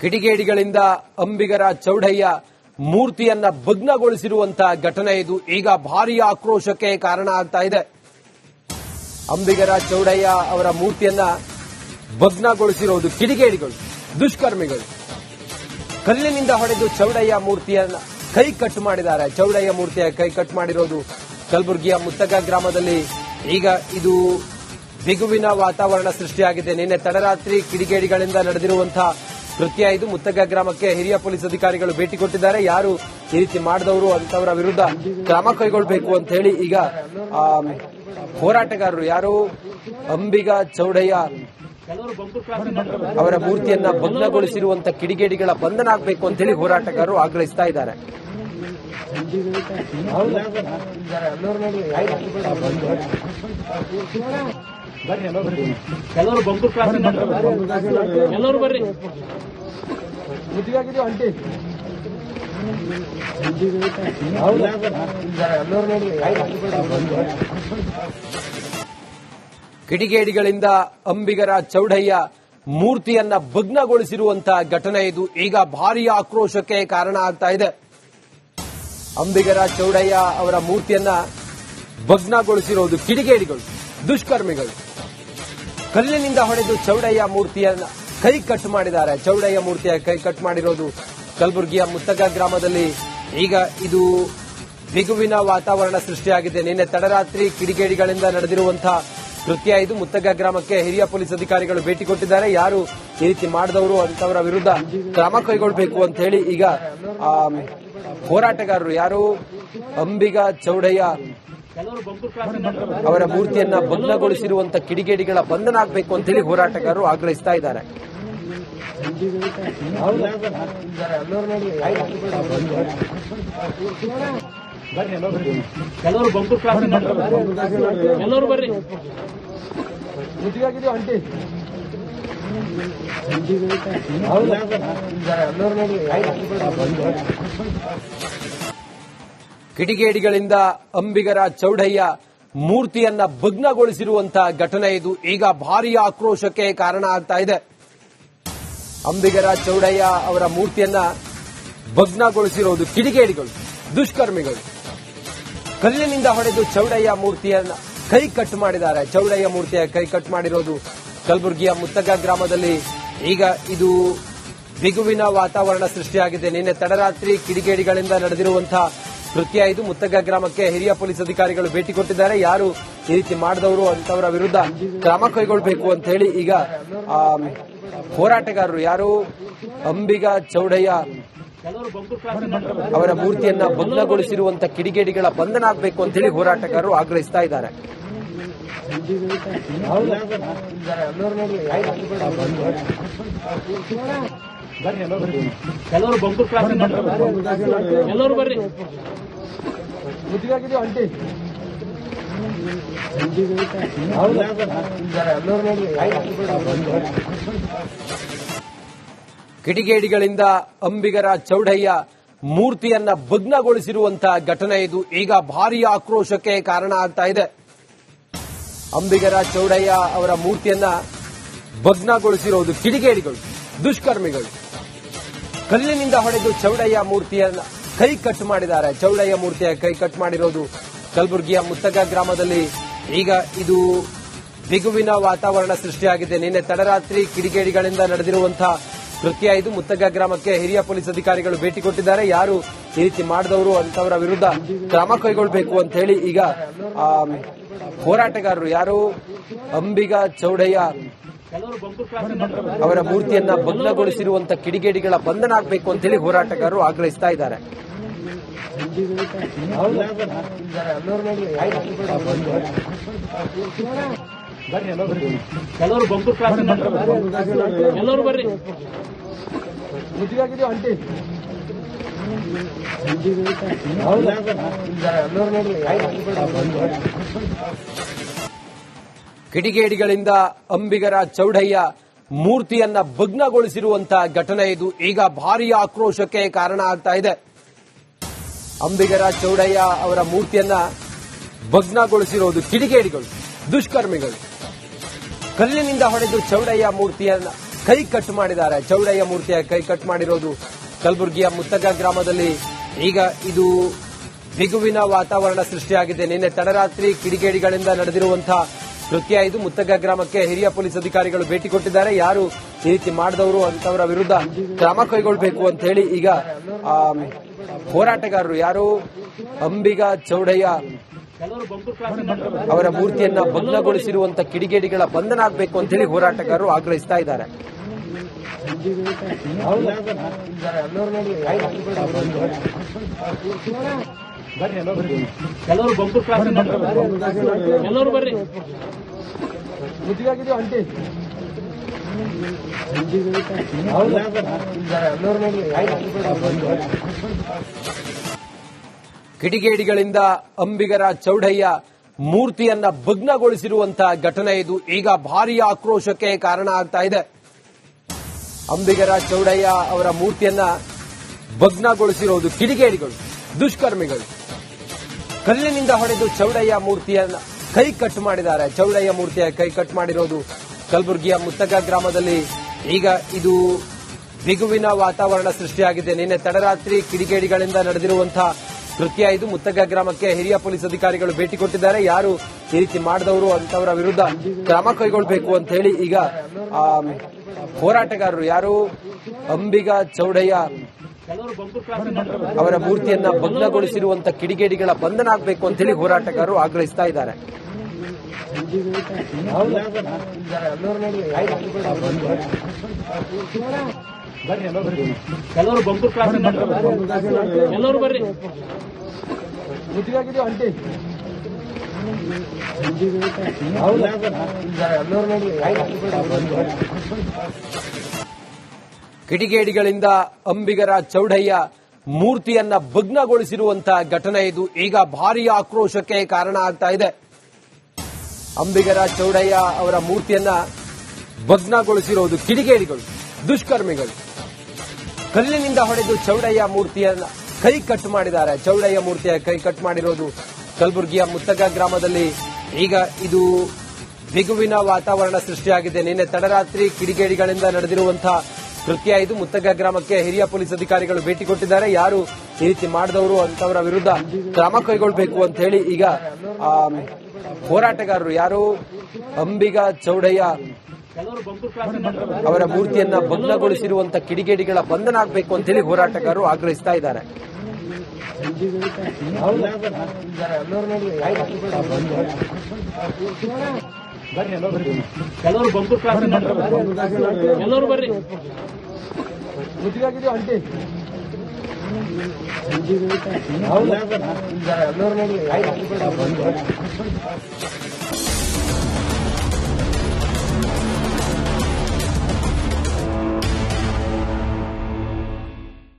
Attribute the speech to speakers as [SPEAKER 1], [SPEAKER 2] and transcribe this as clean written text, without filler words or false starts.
[SPEAKER 1] ಕಿಡಿಗೇಡಿಗಳಿಂದ ಅಂಬಿಗರ ಚೌಡಯ್ಯ ಮೂರ್ತಿಯನ್ನ ಭಗ್ನಗೊಳಿಸಿರುವಂತಹ ಘಟನೆ ಇದು ಈಗ ಭಾರೀ ಆಕ್ರೋಶಕ್ಕೆ ಕಾರಣ ಆಗ್ತಾ ಇದೆ. ಅಂಬಿಗರ ಚೌಡಯ್ಯ ಅವರ ಮೂರ್ತಿಯನ್ನ ಭಗ್ನಗೊಳಿಸಿರುವುದು ಕಿಡಿಗೇಡಿಗಳು, ದುಷ್ಕರ್ಮಿಗಳು ಕಲ್ಲಿನಿಂದ ಹೊಡೆದು ಚೌಡಯ್ಯ ಮೂರ್ತಿಯನ್ನ ಕೈ ಕಟ್ ಮಾಡಿದ್ದಾರೆ. ಚೌಡಯ್ಯ ಮೂರ್ತಿಯ ಕೈ ಕಟ್ ಮಾಡಿರೋದು ಕಲಬುರಗಿಯ ಮುತ್ತಗ ಗ್ರಾಮದಲ್ಲಿ. ಈಗ ಇದು ಬಿಗುವಿನ ವಾತಾವರಣ ಸೃಷ್ಟಿಯಾಗಿದೆ. ನಿನ್ನೆ ತಡರಾತ್ರಿ ಕಿಡಿಗೇಡಿಗಳಿಂದ ನಡೆದಿರುವಂತಹ ಕೃತ್ಯ ಇದು. ಮುತ್ತಗ ಗ್ರಾಮಕ್ಕೆ ಹಿರಿಯ ಪೊಲೀಸ್ ಅಧಿಕಾರಿಗಳು ಭೇಟಿ ಕೊಟ್ಟಿದ್ದಾರೆ. ಯಾರು ಈ ರೀತಿ ಮಾಡಿದವರು ಅಂತವರ ವಿರುದ್ಧ ಕ್ರಮ ಕೈಗೊಳ್ಳಬೇಕು ಅಂತ ಹೇಳಿ ಈಗ ಹೋರಾಟಗಾರರು ಯಾರು ಅಂಬಿಗ ಚೌಡಯ್ಯ ಅವರ ಮೂರ್ತಿಯನ್ನ ಭಗ್ನಗೊಳಿಸಿರುವಂತ ಕಿಡಿಗೇಡಿಗಳ ಬಂಧನ ಆಗಬೇಕು ಅಂತ ಹೇಳಿ ಹೋರಾಟಗಾರರು ಆಗ್ರಹಿಸ್ತಾ ಇದ್ದಾರೆ.
[SPEAKER 2] ಕೆಲವರು ಬಂಕೂರ್ ಕ್ರಾಸ್ ಎಲ್ಲರೂ ಬರ್ರಿ
[SPEAKER 1] ಅಂಟಿ ಕಿಡಿಗೇಡಿಗಳಿಂದ ಅಂಬಿಗರ ಚೌಡಯ್ಯ ಮೂರ್ತಿಯನ್ನ ಭಗ್ನಗೊಳಿಸಿರುವಂತಹ ಘಟನೆ ಇದು ಈಗ ಭಾರೀ ಆಕ್ರೋಶಕ್ಕೆ ಕಾರಣ ಆಗ್ತಾ ಇದೆ. ಅಂಬಿಗರ ಚೌಡಯ್ಯ ಅವರ ಮೂರ್ತಿಯನ್ನ ಭಗ್ನಗೊಳಿಸಿರುವುದು ಕಿಡಿಗೇಡಿಗಳು, ದುಷ್ಕರ್ಮಿಗಳು ಕಲ್ಲಿನಿಂದ ಹೊಡೆದು ಚೌಡಯ್ಯ ಮೂರ್ತಿಯನ್ನ ಕೈ ಕಟ್ ಮಾಡಿದ್ದಾರೆ. ಚೌಡಯ್ಯ ಮೂರ್ತಿಯ ಕೈ ಕಟ್ ಮಾಡಿರೋದು ಕಲಬುರಗಿಯ ಮುತ್ತಗ ಗ್ರಾಮದಲ್ಲಿ. ಈಗ ಇದು ಬಿಗುವಿನ ವಾತಾವರಣ ಸೃಷ್ಟಿಯಾಗಿದೆ. ನಿನ್ನೆ ತಡರಾತ್ರಿ ಕಿಡಿಗೇಡಿಗಳಿಂದ ನಡೆದಿರುವಂತಹ ಕೃತ್ಯ ಇದು. ಮುತ್ತಗ ಗ್ರಾಮಕ್ಕೆ ಹಿರಿಯ ಪೊಲೀಸ್ ಅಧಿಕಾರಿಗಳು ಭೇಟಿ ಕೊಟ್ಟಿದ್ದಾರೆ. ಯಾರು ಈ ರೀತಿ ಮಾಡಿದವರು ಅಂತವರ ವಿರುದ್ಧ ಕ್ರಮ ಕೈಗೊಳ್ಳಬೇಕು ಅಂತ ಹೇಳಿ ಈಗ ಹೋರಾಟಗಾರರು ಯಾರು ಅಂಬಿಗ ಚೌಡಯ್ಯ ಅವರ ಮೂರ್ತಿಯನ್ನ ಭಗ್ನಗೊಳಿಸಿರುವಂತ ಕಿಡಿಗೇಡಿಗಳ ಬಂಧನ ಆಗಬೇಕು ಅಂತ ಹೇಳಿ ಹೋರಾಟಗಾರರು ಆಗ್ರಹಿಸ್ತಾ ಇದ್ದಾರೆ.
[SPEAKER 2] ಕೆಲವರು ಬಂಕೂರ್ ಕ್ರಾಸ್ ಎಲ್ಲರೂ ಬರ್ರಿ
[SPEAKER 1] ಅಂಟಿ ಕಿಡಿಗೇಡಿಗಳಿಂದ ಅಂಬಿಗರ ಚೌಡಯ್ಯ ಮೂರ್ತಿಯನ್ನ ಭಗ್ನಗೊಳಿಸಿರುವಂತಹ ಘಟನೆ ಇದು ಈಗ ಭಾರೀ ಆಕ್ರೋಶಕ್ಕೆ ಕಾರಣ ಆಗ್ತಾ ಇದೆ. ಅಂಬಿಗರ ಚೌಡಯ್ಯ ಅವರ ಮೂರ್ತಿಯನ್ನ ಭಗ್ನಗೊಳಿಸಿರುವುದು ಕಿಡಿಗೇಡಿಗಳು, ದುಷ್ಕರ್ಮಿಗಳು ಕಲ್ಲಿನಿಂದ ಹೊಡೆದು ಚೌಡಯ್ಯ ಮೂರ್ತಿಯನ್ನ ಕೈ ಕಟ್ ಮಾಡಿದ್ದಾರೆ. ಚೌಡಯ್ಯ ಮೂರ್ತಿಯ ಕೈ ಕಟ್ ಮಾಡಿರೋದು ಕಲಬುರಗಿಯ ಮುತ್ತಗ ಗ್ರಾಮದಲ್ಲಿ. ಈಗ ಇದು ಬಿಗುವಿನ ವಾತಾವರಣ ಸೃಷ್ಟಿಯಾಗಿದೆ. ನಿನ್ನೆ ತಡರಾತ್ರಿ ಕಿಡಿಗೇಡಿಗಳಿಂದ ನಡೆದಿರುವಂತಹ ಕೃತ್ಯ ಇದು. ಮುತ್ತಗ ಗ್ರಾಮಕ್ಕೆ ಹಿರಿಯ ಪೊಲೀಸ್ ಅಧಿಕಾರಿಗಳು ಭೇಟಿ ಕೊಟ್ಟಿದ್ದಾರೆ. ಯಾರು ಈ ರೀತಿ ಮಾಡಿದವರು ಅಂತವರ ವಿರುದ್ಧ ಕ್ರಮ ಕೈಗೊಳ್ಳಬೇಕು ಅಂತ ಹೇಳಿ ಈಗ ಹೋರಾಟಗಾರರು ಯಾರು ಅಂಬಿಗ ಚೌಡಯ್ಯ ಅವರ ಮೂರ್ತಿಯನ್ನ ಭಗ್ನಗೊಳಿಸಿರುವಂತ ಕಿಡಿಗೇಡಿಗಳ ಬಂಧನ ಆಗಬೇಕು ಅಂತ ಹೇಳಿ ಹೋರಾಟಗಾರರು ಆಗ್ರಹಿಸ್ತಾ ಇದ್ದಾರೆ.
[SPEAKER 2] ಕೆಲವರು ಬಂಕೂರ್ ಕ್ರಾಸ್ ಎಲ್ಲರೂ ಬರ್ರಿ
[SPEAKER 1] ಅಂಟಿ ಕಿಡಿಗೇಡಿಗಳಿಂದ ಅಂಬಿಗರ ಚೌಡಯ್ಯ ಮೂರ್ತಿಯನ್ನ ಭಗ್ನಗೊಳಿಸಿರುವಂತಹ ಘಟನೆ ಇದು ಈಗ ಭಾರೀ ಆಕ್ರೋಶಕ್ಕೆ ಕಾರಣ ಆಗ್ತಾ ಇದೆ. ಅಂಬಿಗರ ಚೌಡಯ್ಯ ಅವರ ಮೂರ್ತಿಯನ್ನ ಭಗ್ನಗೊಳಿಸಿರುವುದು ಕಿಡಿಗೇಡಿಗಳು, ದುಷ್ಕರ್ಮಿಗಳು ಕಲ್ಲಿನಿಂದ ಹೊಡೆದು ಚೌಡಯ್ಯ ಮೂರ್ತಿಯನ್ನ ಕೈ ಕಟ್ ಮಾಡಿದ್ದಾರೆ. ಚೌಡಯ್ಯ ಮೂರ್ತಿಯ ಕೈ ಕಟ್ ಮಾಡಿರೋದು ಕಲಬುರಗಿಯ ಮುತ್ತಗ ಗ್ರಾಮದಲ್ಲಿ. ಈಗ ಇದು ಬಿಗುವಿನ ವಾತಾವರಣ ಸೃಷ್ಟಿಯಾಗಿದೆ. ನಿನ್ನೆ ತಡರಾತ್ರಿ ಕಿಡಿಗೇಡಿಗಳಿಂದ ನಡೆದಿರುವಂತಹ ಕೃತ್ಯ ಇದು. ಮುತ್ತಗ ಗ್ರಾಮಕ್ಕೆ ಹಿರಿಯ ಪೊಲೀಸ್ ಅಧಿಕಾರಿಗಳು ಭೇಟಿ ಕೊಟ್ಟಿದ್ದಾರೆ. ಯಾರು ಈ ರೀತಿ ಮಾಡಿದವರು ಅಂತವರ ವಿರುದ್ಧ ಕ್ರಮ ಕೈಗೊಳ್ಳಬೇಕು ಅಂತ ಹೇಳಿ ಈಗ ಹೋರಾಟಗಾರರು ಯಾರು ಅಂಬಿಗ ಚೌಡಯ್ಯ ಅವರ ಮೂರ್ತಿಯನ್ನ ಭಗ್ನಗೊಳಿಸಿರುವಂತ ಕಿಡಿಗೇಡಿಗಳ ಬಂಧನ ಆಗಬೇಕು ಅಂತ ಹೇಳಿ ಹೋರಾಟಗಾರರು ಆಗ್ರಹಿಸ್ತಾ ಇದ್ದಾರೆ.
[SPEAKER 2] ಕೆಲವರು ಬಂಕೂರ್ ಕ್ರಾಸ್ ಎಲ್ಲರೂ ಬರ್ರಿ
[SPEAKER 1] ಅಂಟಿ ಕಿಡಿಗೇಡಿಗಳಿಂದ ಅಂಬಿಗರ ಚೌಡಯ್ಯ ಮೂರ್ತಿಯನ್ನ ಭಗ್ನಗೊಳಿಸಿರುವಂತಹ ಘಟನೆ ಇದು ಈಗ ಭಾರೀ ಆಕ್ರೋಶಕ್ಕೆ ಕಾರಣ ಆಗ್ತಾ ಇದೆ. ಅಂಬಿಗರ ಚೌಡಯ್ಯ ಅವರ ಮೂರ್ತಿಯನ್ನ ಭಗ್ನಗೊಳಿಸಿರುವುದು ಕಿಡಿಗೇಡಿಗಳು, ದುಷ್ಕರ್ಮಿಗಳು ಕಲ್ಲಿನಿಂದ ಹೊಡೆದು ಚೌಡಯ್ಯ ಮೂರ್ತಿಯನ್ನ ಕೈ ಕಟ್ ಮಾಡಿದ್ದಾರೆ. ಚೌಡಯ್ಯ ಮೂರ್ತಿಯ ಕೈ ಕಟ್ ಮಾಡಿರೋದು ಕಲಬುರಗಿಯ ಮುತ್ತಗ ಗ್ರಾಮದಲ್ಲಿ. ಈಗ ಇದು ಬಿಗುವಿನ ವಾತಾವರಣ ಸೃಷ್ಟಿಯಾಗಿದೆ. ನಿನ್ನೆ ತಡರಾತ್ರಿ ಕಿಡಿಗೇಡಿಗಳಿಂದ ನಡೆದಿರುವಂತಹ ಕೃತ್ಯ ಇದು. ಮುತ್ತಗ ಗ್ರಾಮಕ್ಕೆ ಹಿರಿಯ ಪೊಲೀಸ್ ಅಧಿಕಾರಿಗಳು ಭೇಟಿ ಕೊಟ್ಟಿದ್ದಾರೆ. ಯಾರು ಈ ರೀತಿ ಮಾಡಿದವರು ಅಂತವರ ವಿರುದ್ಧ ಕ್ರಮ ಕೈಗೊಳ್ಳಬೇಕು ಅಂತ ಹೇಳಿ ಈಗ ಹೋರಾಟಗಾರರು ಯಾರು ಅಂಬಿಗ ಚೌಡಯ್ಯ ಅವರ ಮೂರ್ತಿಯನ್ನ ಭಗ್ನಗೊಳಿಸಿರುವಂತ ಕಿಡಿಗೇಡಿಗಳ ಬಂಧನ ಆಗಬೇಕು ಅಂತ ಹೇಳಿ ಹೋರಾಟಗಾರರು ಆಗ್ರಹಿಸ್ತಾ ಇದ್ದಾರೆ.
[SPEAKER 2] ಎಲ್ಲರೂ ಬಂಕೂರ್ ಕ್ರಾಸ್ ಎಲ್ಲರೂ ಬರ್ರಿ.
[SPEAKER 1] ಕಿಡಿಗೇಡಿಗಳಿಂದ ಅಂಬಿಗರ ಚೌಡಯ್ಯ ಮೂರ್ತಿಯನ್ನ ಭಗ್ನಗೊಳಿಸಿರುವಂತಹ ಘಟನೆ ಇದು. ಈಗ ಭಾರೀ ಆಕ್ರೋಶಕ್ಕೆ ಕಾರಣ ಆಗ್ತಾ ಇದೆ. ಅಂಬಿಗರ ಚೌಡಯ್ಯ ಅವರ ಮೂರ್ತಿಯನ್ನ ಭಗ್ನಗೊಳಿಸಿರುವುದು ಕಿಡಿಗೇಡಿಗಳು, ದುಷ್ಕರ್ಮಿಗಳು. ಕಲ್ಲಿನಿಂದ ಹೊಡೆದು ಚೌಡಯ್ಯ ಮೂರ್ತಿಯನ್ನ ಕೈ ಕಟ್ ಮಾಡಿದ್ದಾರೆ. ಚೌಡಯ್ಯ ಮೂರ್ತಿಯ ಕೈ ಕಟ್ ಮಾಡಿರೋದು ಕಲಬುರಗಿಯ ಮುತ್ತಗ ಗ್ರಾಮದಲ್ಲಿ. ಈಗ ಇದು ಬಿಗುವಿನ ವಾತಾವರಣ ಸೃಷ್ಟಿಯಾಗಿದೆ. ನಿನ್ನೆ ತಡರಾತ್ರಿ ಕಿಡಿಗೇಡಿಗಳಿಂದ ನಡೆದಿರುವಂತಹ ಕೃತ್ಯ ಇದು. ಮುತ್ತಗ ಗ್ರಾಮಕ್ಕೆ ಹಿರಿಯ ಪೊಲೀಸ್ ಅಧಿಕಾರಿಗಳು ಭೇಟಿ ಕೊಟ್ಟಿದ್ದಾರೆ. ಯಾರು ಈ ರೀತಿ ಮಾಡಿದವರು ಅಂತವರ ವಿರುದ್ಧ ಕ್ರಮ ಕೈಗೊಳ್ಳಬೇಕು ಅಂತ ಹೇಳಿ ಈಗ ಹೋರಾಟಗಾರರು ಯಾರು ಅಂಬಿಗ ಚೌಡಯ್ಯ ಅವರ ಮೂರ್ತಿಯನ್ನ ಭಗ್ನಗೊಳಿಸಿರುವಂತ ಕಿಡಿಗೇಡಿಗಳ ಬಂಧನ ಆಗಬೇಕು ಅಂತ ಹೇಳಿ ಹೋರಾಟಗಾರರು ಆಗ್ರಹಿಸ್ತಾ ಇದ್ದಾರೆ.
[SPEAKER 2] ಎಲ್ಲರೂ ಬಂಕೂರ್ ಕ್ರಾಸ್ ಎಲ್ಲರೂ ಬರ್ರಿ.
[SPEAKER 1] ಕಿಡಿಗೇಡಿಗಳಿಂದ ಅಂಬಿಗರ ಚೌಡಯ್ಯ ಮೂರ್ತಿಯನ್ನ ಭಗ್ನಗೊಳಿಸಿರುವಂತಹ ಘಟನೆ ಇದು. ಈಗ ಭಾರೀ ಆಕ್ರೋಶಕ್ಕೆ ಕಾರಣ ಆಗ್ತಾ ಇದೆ. ಅಂಬಿಗರ ಚೌಡಯ್ಯ ಅವರ ಮೂರ್ತಿಯನ್ನ ಭಗ್ನಗೊಳಿಸಿರುವುದು ಕಿಡಿಗೇಡಿಗಳು, ದುಷ್ಕರ್ಮಿಗಳು. ಕಲ್ಲಿನಿಂದ ಹೊಡೆದು ಚೌಡಯ್ಯ ಮೂರ್ತಿಯನ್ನ ಕೈ ಕಟ್ ಮಾಡಿದ್ದಾರೆ. ಚೌಡಯ್ಯ ಮೂರ್ತಿಯ ಕೈ ಕಟ್ ಮಾಡಿರೋದು ಕಲಬುರಗಿಯ ಮುತ್ತಗ ಗ್ರಾಮದಲ್ಲಿ. ಈಗ ಇದು ಬಿಗುವಿನ ವಾತಾವರಣ ಸೃಷ್ಟಿಯಾಗಿದೆ. ನಿನ್ನೆ ತಡರಾತ್ರಿ ಕಿಡಿಗೇಡಿಗಳಿಂದ ನಡೆದಿರುವಂತಹ ಕೃತ್ಯ ಇದು. ಮುತ್ತಗ ಗ್ರಾಮಕ್ಕೆ ಹಿರಿಯ ಪೊಲೀಸ್ ಅಧಿಕಾರಿಗಳು ಭೇಟಿ ಕೊಟ್ಟಿದ್ದಾರೆ. ಯಾರು ಈ ರೀತಿ ಮಾಡಿದವರು ಅಂತವರ ವಿರುದ್ಧ ಕ್ರಮ ಕೈಗೊಳ್ಳಬೇಕು ಅಂತ ಹೇಳಿ ಈಗ ಹೋರಾಟಗಾರರು ಯಾರು ಅಂಬಿಗ ಚೌಡಯ್ಯ ಅವರ ಮೂರ್ತಿಯನ್ನ ಭಗ್ನಗೊಳಿಸಿರುವಂತ ಕಿಡಿಗೇಡಿಗಳ ಬಂಧನ ಆಗಬೇಕು ಅಂತ ಹೇಳಿ ಹೋರಾಟಗಾರರು ಆಗ್ರಹಿಸ್ತಾ ಇದ್ದಾರೆ.
[SPEAKER 2] ಎಲ್ಲರೂ ಬಂಕೂರ್ ಕ್ರಾಸ್ ಎಲ್ಲರೂ ಬರ್ರಿ.